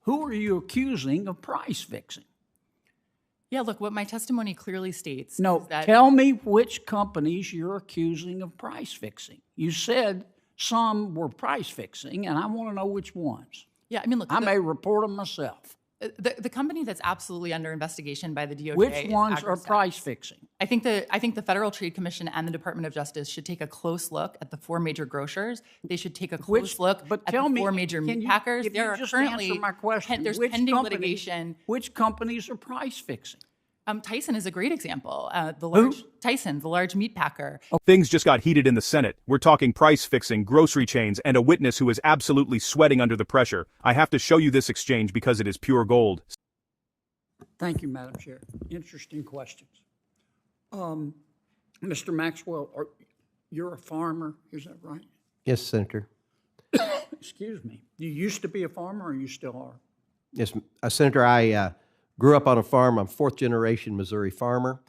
Who are you accusing of price fixing? Yeah, look, what my testimony clearly states No, is that... tell me which companies you're accusing of price fixing. You said some were price fixing, and I want to know which ones. Yeah, I mean, look... I may report them myself. The company that's absolutely under investigation by the DOJ Which ones is are price fixing? I think the Federal Trade Commission and the Department of Justice should take a close look at the 4 major grocers. They should take a close look at the 4 major meat packers. There are currently there's pending litigation. Which companies are price fixing? Tyson is a great example. Tyson, the large meat packer. Things just got heated in the Senate. We're talking price fixing, grocery chains, and a witness who is absolutely sweating under the pressure. I have to show you this exchange because it is pure gold. Thank you, Madam Chair. Interesting questions. Mr. Maxwell, you're a farmer, is that right? Yes, Senator. Excuse me. You used to be a farmer, or you still are? Yes, Senator, I grew up on a farm. I'm 4th generation Missouri farmer.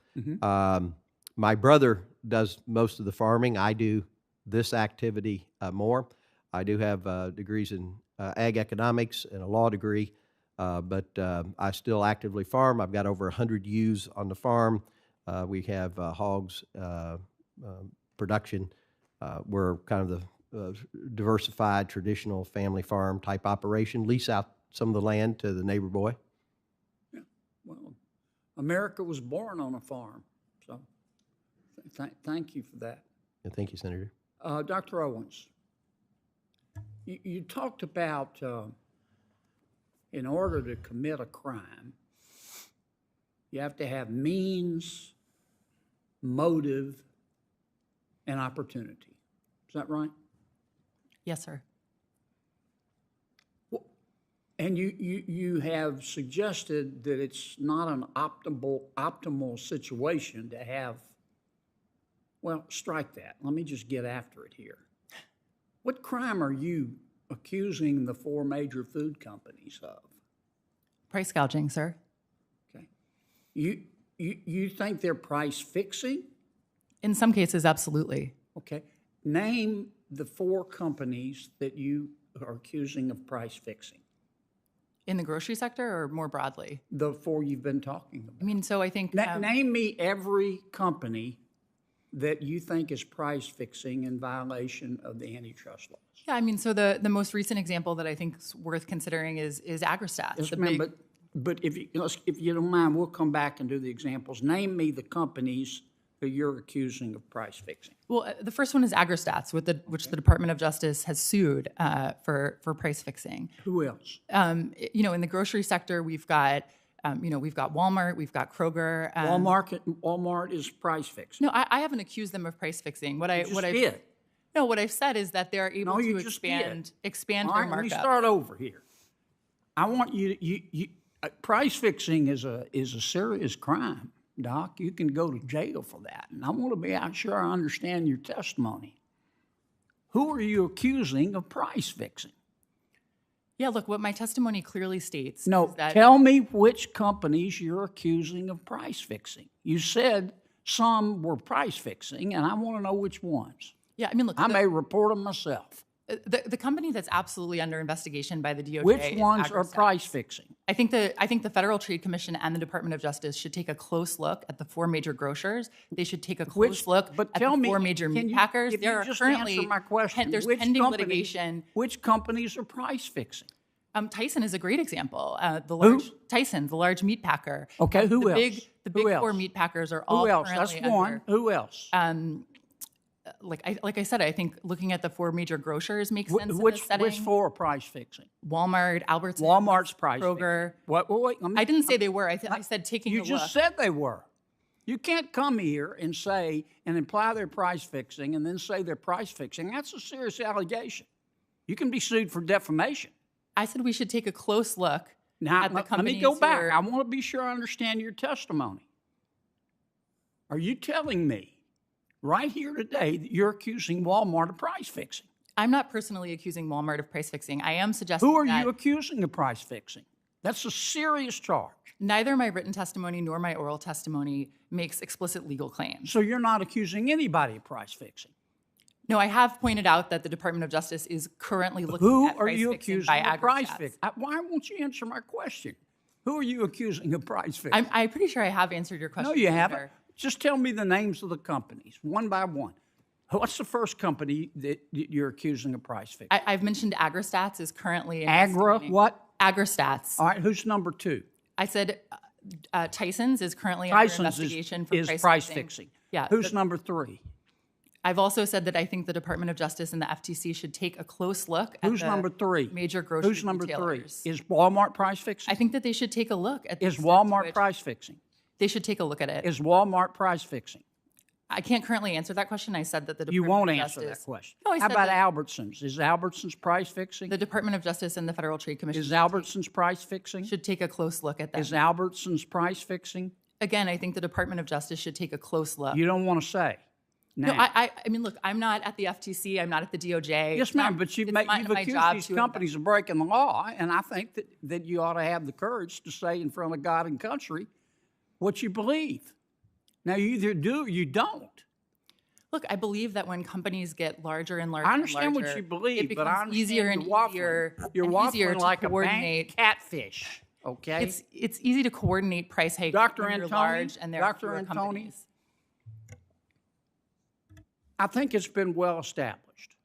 My brother does most of the farming. I do this activity more. I do have degrees in ag economics and a law degree, but I still actively farm. I've got over 100 ewes on the farm. We have hogs production. We're kind of the diversified, traditional family farm type operation. Lease out some of the land to the neighbor boy. Yeah, well, America was born on a farm, so thank you for that. Yeah, thank you, Senator. Dr. Owens, you talked about in order to commit a crime, you have to have means, motive, and opportunity. Is that right? Yes, sir. Well, and you have suggested that it's not an optimal situation to have, well, strike that. Let me just get after it here. What crime are you accusing the 4 major food companies of? Price gouging, sir. Okay. You think they're price fixing? In some cases, absolutely. Okay. Name the 4 companies that you are accusing of price fixing. In the grocery sector or more broadly? The 4 you've been talking about. I mean, so I think... name me every company that you think is price fixing in violation of the antitrust laws. Yeah, I mean, so the most recent example that I think is worth considering is Agristats. Yes, ma'am, but if you don't mind, we'll come back and do the examples. Name me the companies that you're accusing of price fixing. Well, the first one is Agristats, which the Department of Justice has sued for price fixing. Who else? In the grocery sector, we've got Walmart, we've got Kroger. Walmart is price fixing. No, I haven't accused them of price fixing. What I've said is that they're able to expand their markup. Let me start over here. I want you price fixing is a serious crime, Doc. You can go to jail for that, and I want to be sure I understand your testimony. Who are you accusing of price fixing? Yeah, look, what my testimony clearly states is that... tell me which companies you're accusing of price fixing. You said some were price fixing, and I want to know which ones. Yeah, I mean, look... I may report them myself. The company that's absolutely under investigation by the DOJ Which ones are price fixing? I think the Federal Trade Commission and the Department of Justice should take a close look at the 4 major grocers. They should take a close look at the 4 major meat packers. There are currently there's pending litigation. Which companies are price fixing? Tyson is a great example. Tyson, the large meat packer. Okay, who else? The big 4 meat packers are all currently That's one. Who else? Like I said, I think looking at the 4 major grocers makes sense in this setting. Which 4 are price fixing? Walmart, Albertsons, Walmart's price Kroger. Fixing. Wait. I didn't say they were. I said taking a look. You just said they were. You can't come here and say and imply they're price fixing and then say they're price fixing. That's a serious allegation. You can be sued for defamation. I said we should take a close look at the companies. Let me go back. I want to be sure I understand your testimony. Are you telling me right here today that you're accusing Walmart of price fixing? I'm not personally accusing Walmart of price fixing. I am suggesting Who are you accusing of price fixing? That's a serious charge. Neither my written testimony nor my oral testimony makes explicit legal claims. So you're not accusing anybody of price fixing? No, I have pointed out that the Department of Justice is currently looking Who at are price you fixing accusing by of price agri-stats. fixing? Why won't you answer my question? Who are you accusing of price fixing? I'm pretty sure I have answered your question. No, you Senator. haven't. Just tell me the names of the companies, one by one. What's the first company that you're accusing of price fixing? I've mentioned AgriStats is currently Agra investigating. what? AgriStats. All right, who's number two? I said Tyson's is currently under investigation for is price fixing. Yeah. Who's number three? I've also said that I think the Department of Justice and the FTC should take a close look at Who's the number three? major grocery Who's number retailers. three? Is Walmart price fixing? I think that they should take a look at the Is extent to Walmart which price fixing? They should take a look at it. Is Walmart price fixing? I can't currently answer that question. I said that the You Department won't of answer Justice. that question. No, I How said about that Albertsons? Is Albertsons price fixing? the Department of Justice and the Federal Trade Commission Is Albertsons price fixing? should take a close look at that. Is Albertsons price fixing? Again, I think the Department of Justice should take a close look. You don't want to say. No, Now. I mean, look, I'm not at the FTC. I'm not at the DOJ. Yes, ma'am, but you've accused these companies of breaking the law, and I think that you ought to have the courage to say in front of God and country what you believe. Now, you either do or you don't. Look, I believe that when companies get larger and larger, I understand and what larger, you believe, it but I becomes understand easier and easier. You're and waffling easier to like a coordinate. bank catfish. Okay, It's easy to coordinate price hikes Dr. when you're Antoni, large and there are Dr. fewer Antoni, companies. I think it's been well established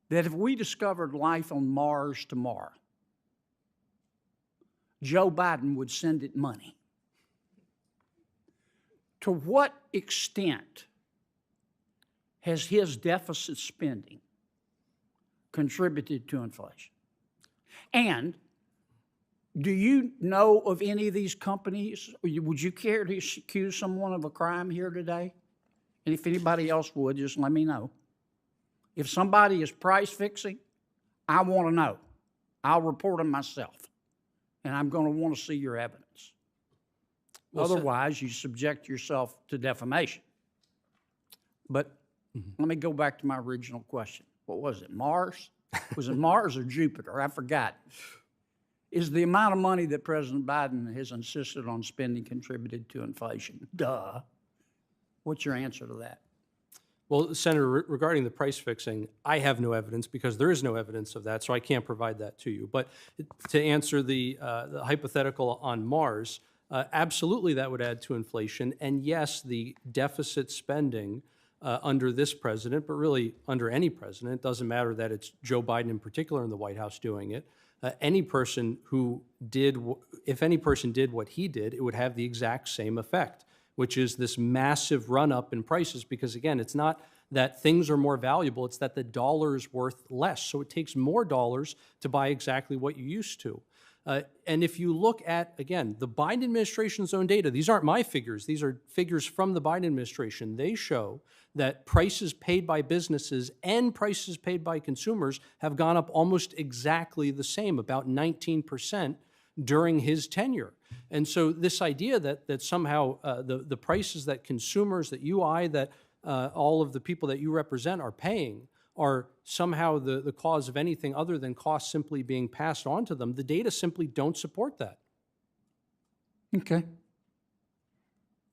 that if we discovered life on Mars tomorrow, Joe Biden would send it money. To what extent has his deficit spending contributed to inflation? And do you know of any of these companies? Would you care to accuse someone of a crime here today? And if anybody else would, just let me know. If somebody is price fixing, I want to know. I'll report them myself. And I'm going to want to see your evidence. Well, otherwise, you subject yourself to defamation. But let me go back to my original question. What was it, Mars? Was it Mars or Jupiter? I forgot. Is the amount of money that President Biden has insisted on spending contributed to inflation? Duh. What's your answer to that? Well, Senator, regarding the price fixing, I have no evidence because there is no evidence of that, so I can't provide that to you. But to answer the hypothetical on Mars, absolutely that would add to inflation. And yes, the deficit spending under this president, but really under any president, it doesn't matter that it's Joe Biden in particular in the White House doing it. Any person who did, if any person did what he did, it would have the exact same effect, which is this massive run-up in prices, because again, it's not that things are more valuable, it's that the dollar is worth less. So it takes more dollars to buy exactly what you used to. And if you look at, again, the Biden administration's own data, these aren't my figures, these are figures from the Biden administration. They show that prices paid by businesses and prices paid by consumers have gone up almost exactly the same, about 19% during his tenure. And so this idea that somehow the prices that consumers, that that all of the people that you represent are paying are somehow the cause of anything other than costs simply being passed on to them, the data simply don't support that. Okay.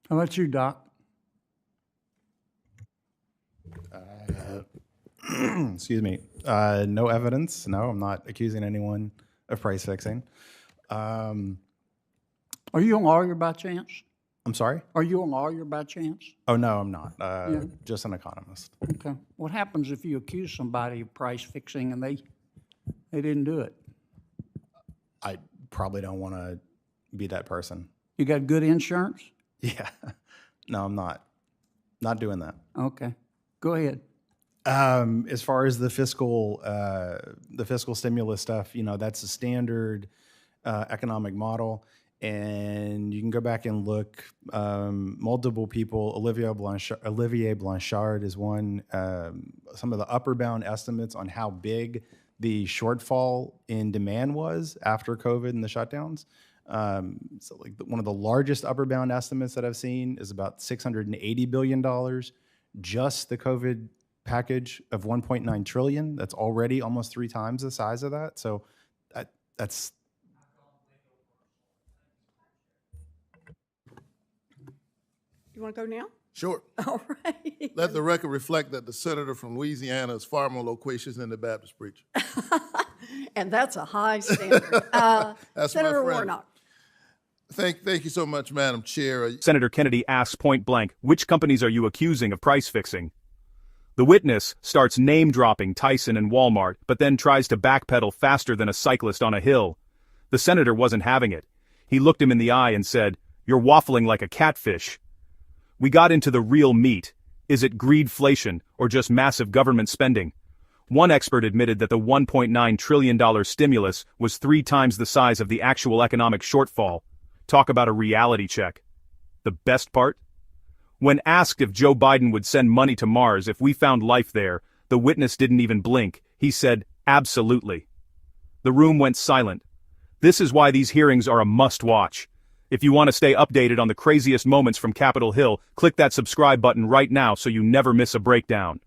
How about you, Doc? Excuse me. No evidence. No, I'm not accusing anyone of price fixing. Are you a lawyer by chance? I'm sorry? Are you a lawyer by chance? Oh, no, I'm not. Just an economist. Okay. What happens if you accuse somebody of price fixing and they didn't do it? I probably don't want to be that person. You got good insurance? Yeah. No, I'm not. Not doing that. Okay. Go ahead. As far as the fiscal stimulus stuff, that's a standard economic model. And you can go back and look. Multiple people. Olivier Blanchard is one. Some of the upper bound estimates on how big the shortfall in demand was after COVID and the shutdowns. So, like one of the largest upper bound estimates that I've seen is about $680 billion. Just the COVID package of 1.9 trillion. That's already almost 3 times the size of that. So that's. You want to go now? Short. All right. Let the record reflect that the senator from Louisiana is far more loquacious than the Baptist preacher. And that's a high standard. That's Senator my friend. Warnock. Thank you so much, Madam Chair. Senator Kennedy asks point blank, which companies are you accusing of price fixing? The witness starts name-dropping Tyson and Walmart, but then tries to backpedal faster than a cyclist on a hill. The senator wasn't having it. He looked him in the eye and said, "You're waffling like a catfish." We got into the real meat. Is it greedflation or just massive government spending? One expert admitted that the $1.9 trillion stimulus was 3 times the size of the actual economic shortfall. Talk about a reality check. The best part? When asked if Joe Biden would send money to Mars if we found life there, the witness didn't even blink. He said, absolutely. The room went silent. This is why these hearings are a must-watch. If you want to stay updated on the craziest moments from Capitol Hill, click that subscribe button right now so you never miss a breakdown.